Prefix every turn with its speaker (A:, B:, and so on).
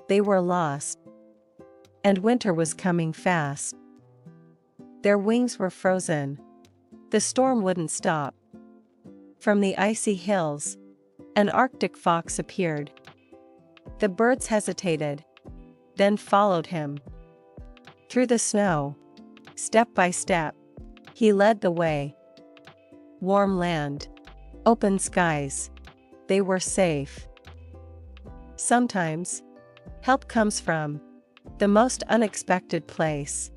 A: They were lost, and winter was coming fast. Their wings were frozen. The storm wouldn't stop. From the icy hills, an Arctic fox appeared. The birds hesitated, then followed him. Through the snow, step by step, he led the way. Warm land, open skies, they were safe. Sometimes, help comes from the most unexpected place.